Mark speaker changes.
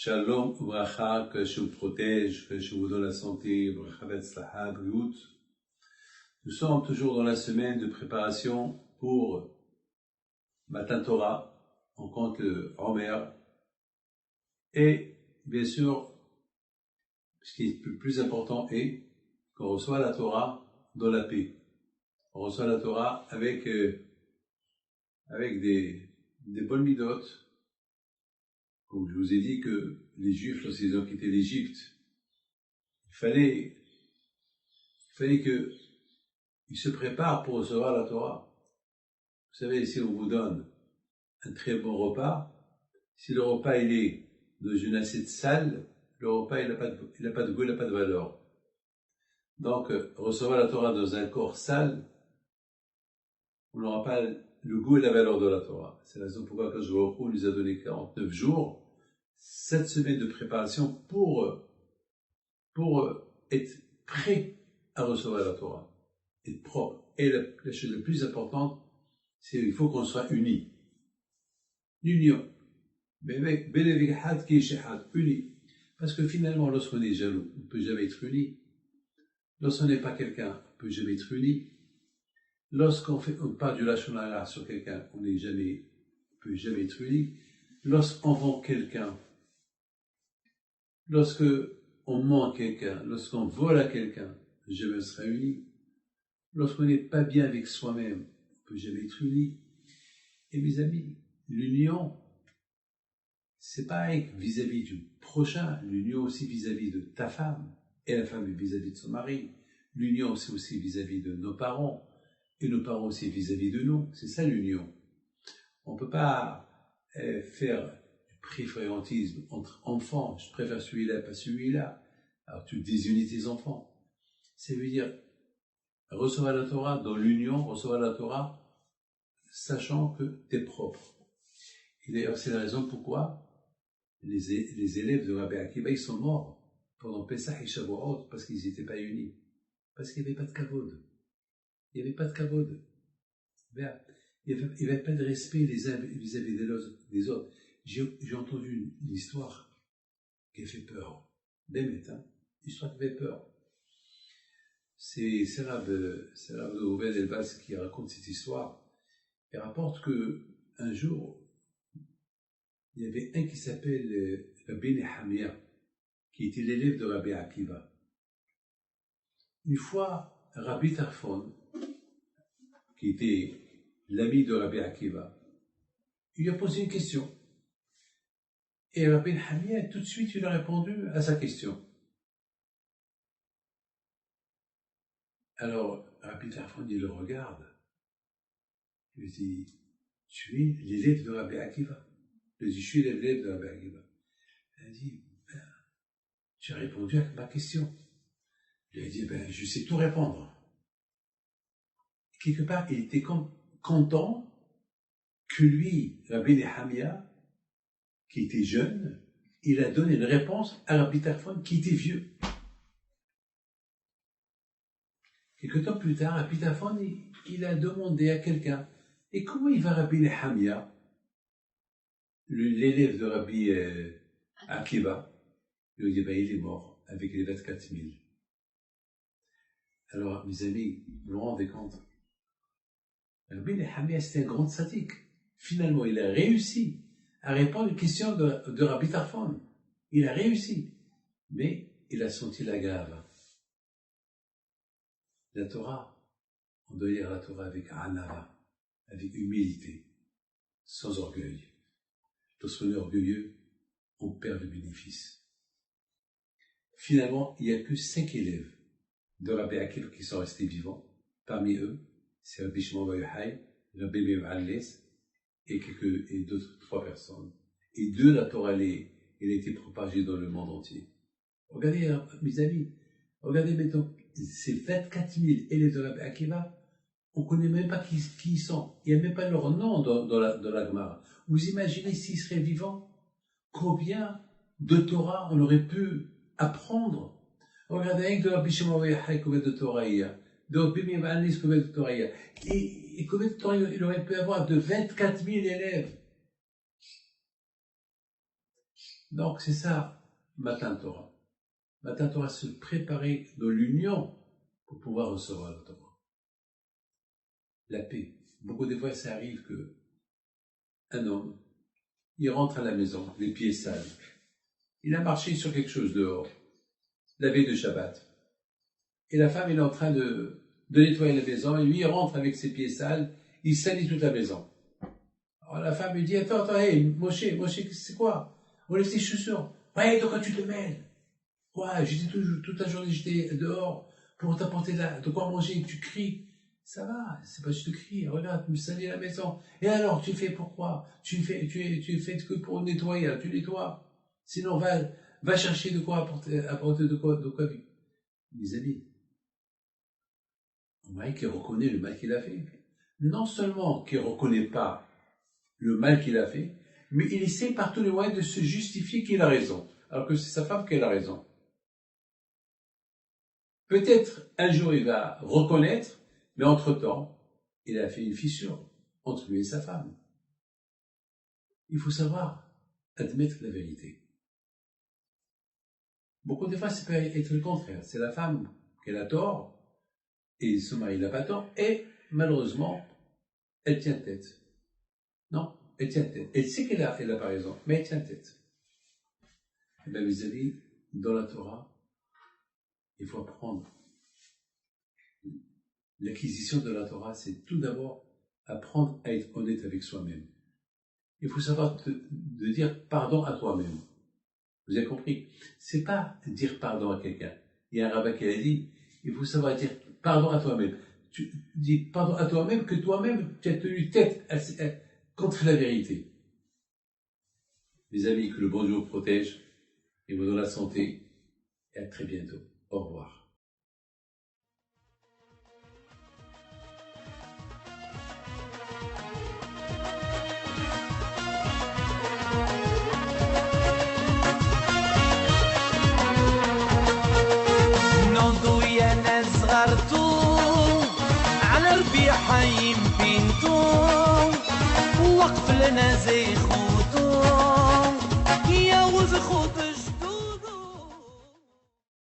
Speaker 1: Shalom, Bracha, que je vous protège, que je vous donne la santé, Bracha Vetzlacha, Briout. Nous sommes toujours dans la semaine de préparation pour Matan Torah, on compte le Omer, et bien sûr, ce qui est le plus important est qu'on reçoit la Torah dans la paix. On reçoit la Torah avec des bonnes midotes. Comme je vous ai dit que les Juifs, lorsqu'ils ont quitté l'Égypte, il fallait qu'ils se préparent pour recevoir la Torah. Vous savez, si on vous donne un très bon repas, si le repas il est dans une assiette sale, le repas il n'a pas de goût, il n'a pas de valeur. Donc, recevoir la Torah dans un corps sale, on n'aura pas le goût et la valeur de la Torah. C'est la raison pourquoi Akadosh Baruch Hu nous a donné 49 jours, 7 semaines de préparation pour être prêt à recevoir la Torah, être propre. Et la chose la plus importante, c'est qu'il faut qu'on soit unis. L'union. Unis. Parce que finalement, lorsqu'on est jaloux, on ne peut jamais être uni. Lorsqu'on n'est pas quelqu'un, on ne peut jamais être uni. Lorsqu'on parle du lashon hara sur quelqu'un, on ne peut jamais être uni. Lorsqu'on vend quelqu'un, lorsqu'on ment à quelqu'un, lorsqu'on vole à quelqu'un, jamais on sera uni. Lorsqu'on n'est pas bien avec soi-même, on ne peut jamais être uni. Et mes amis, l'union, c'est pareil vis-à-vis du prochain, l'union aussi vis-à-vis de ta femme, et la femme vis-à-vis de son mari. L'union c'est aussi vis-à-vis de nos parents, et nos parents aussi vis-à-vis de nous. C'est ça l'union. On ne peut pas faire du préférentisme entre enfants. Je préfère celui-là, pas celui-là. Alors tu désunis tes enfants. Ça veut dire recevoir la Torah dans l'union, recevoir la Torah sachant que tu es propre. Et d'ailleurs, c'est la raison pourquoi les élèves de Rabbi Akiva, ils sont morts pendant Pesach et Shavuot parce qu'ils n'étaient pas unis. Parce qu'il n'y avait pas de kavod. Il n'y avait pas de kavod. Il n'y avait pas de respect les uns vis-à-vis des autres. J'ai entendu une histoire qui a fait peur. Bémet, hein? Une histoire qui fait peur. C'est Rav Reuven Elbaz qui raconte cette histoire. Il rapporte qu'un jour, il y avait un qui s'appelle Rabbi Nehemia, qui était l'élève de Rabbi Akiva. Une fois, Rabbi Tarfon, qui était l'ami de Rabbi Akiva, il lui a posé une question. Et Rabbi Nehemia, tout de suite, il a répondu à sa question. Alors, Rabbi Tarfon, il le regarde. Il lui dit, tu es l'élève de Rabbi Akiva. Il lui dit, je suis l'élève de Rabbi Akiva. Il a dit, tu as répondu à ma question. Il a dit, je sais tout répondre. Quelque part, il était content que lui, Rabbi Nehemia, qui était jeune, il a donné une réponse à Rabbi Tarfon qui était vieux. Quelque temps plus tard, Rabbi Tarfon, il a demandé à quelqu'un, et comment il va Rabbi Nehemia, l'élève de Rabbi Akiva? Il lui dit, il est mort avec les 24 000. Alors, mes amis, vous vous rendez compte? Rabbi Nehemia, c'était un grand tzaddik. Finalement, il a réussi à répondre à une question de Rabbi Tarfon. Il a réussi. Mais il a senti la gave. La Torah, on doit lire la Torah avec anava, avec humilité, sans orgueil. Lorsqu'on est orgueilleux, on perd le bénéfice. Finalement, il n'y a que 5 élèves de Rabbi Akiva qui sont restés vivants. Parmi eux, c'est Rabbi Shimon Bar Yochai, Rabbi Meir Alles et d'autres 3 personnes. Et de la Torah, elle a été propagée dans le monde entier. Regardez, mes amis, regardez maintenant, ces 24 000 élèves de Rabbi Akiva, on ne connaît même pas qui ils sont. Il n'y a même pas leur nom dans la Gemara. Vous imaginez s'ils seraient vivants, combien de Torah on aurait pu apprendre? Regardez avec de Rabbi Shimon Bar Yochai combien de Torah il y a, de Rabbi Meir Alles combien de Torah il y a, et combien de Torah il aurait pu avoir de 24 000 élèves. Donc c'est ça, Matan Torah. Matan Torah, se préparer dans l'union pour pouvoir recevoir la Torah. La paix. Beaucoup de fois, ça arrive que un homme, il rentre à la maison, les pieds sales. Il a marché sur quelque chose dehors, la veille de Shabbat. Et la femme, elle est en train de nettoyer la maison, et lui, il rentre avec ses pieds sales, il salit toute la maison. Alors la femme lui dit, attends, hey, Moshe, c'est quoi? On laisse tes chaussures. Ouais, de quoi tu te mêles? Ouais, j'étais toute la journée, j'étais dehors pour t'apporter de quoi manger, tu cries. Ça va, c'est pas juste de crier, regarde, tu me salis la maison. Et alors, tu fais pourquoi? Tu fais que pour nettoyer, tu nettoies. Sinon, va chercher de quoi apporter de quoi vivre. Mes amis, un mari qui reconnaît le mal qu'il a fait. Non seulement qu'il ne reconnaît pas le mal qu'il a fait, mais il essaie par tous les moyens de se justifier qu'il a raison, alors que c'est sa femme qui a raison. Peut-être un jour il va reconnaître, mais entre-temps, il a fait une fissure entre lui et sa femme. Il faut savoir admettre la vérité. Beaucoup de fois, ça peut être le contraire. C'est la femme qui a tort, et son mari n'a pas tort, et malheureusement, elle tient tête. Non, elle tient tête. Elle sait qu'elle a pas raison, mais elle tient tête. Et bien, mes amis, dans la Torah, il faut apprendre. L'acquisition de la Torah, c'est tout d'abord apprendre à être honnête avec soi-même. Il faut savoir de dire pardon à toi-même. Vous avez compris? C'est pas dire pardon à quelqu'un. Il y a un rabbin qui a dit, il faut savoir dire pardon à toi-même. Tu dis pardon à toi-même que toi-même, tu as tenu tête contre la vérité. Mes amis, que le bon Dieu vous protège et vous donne la santé. Et à très bientôt. Au revoir.
Speaker 2: حي بينتو وقف لنا زي خوتو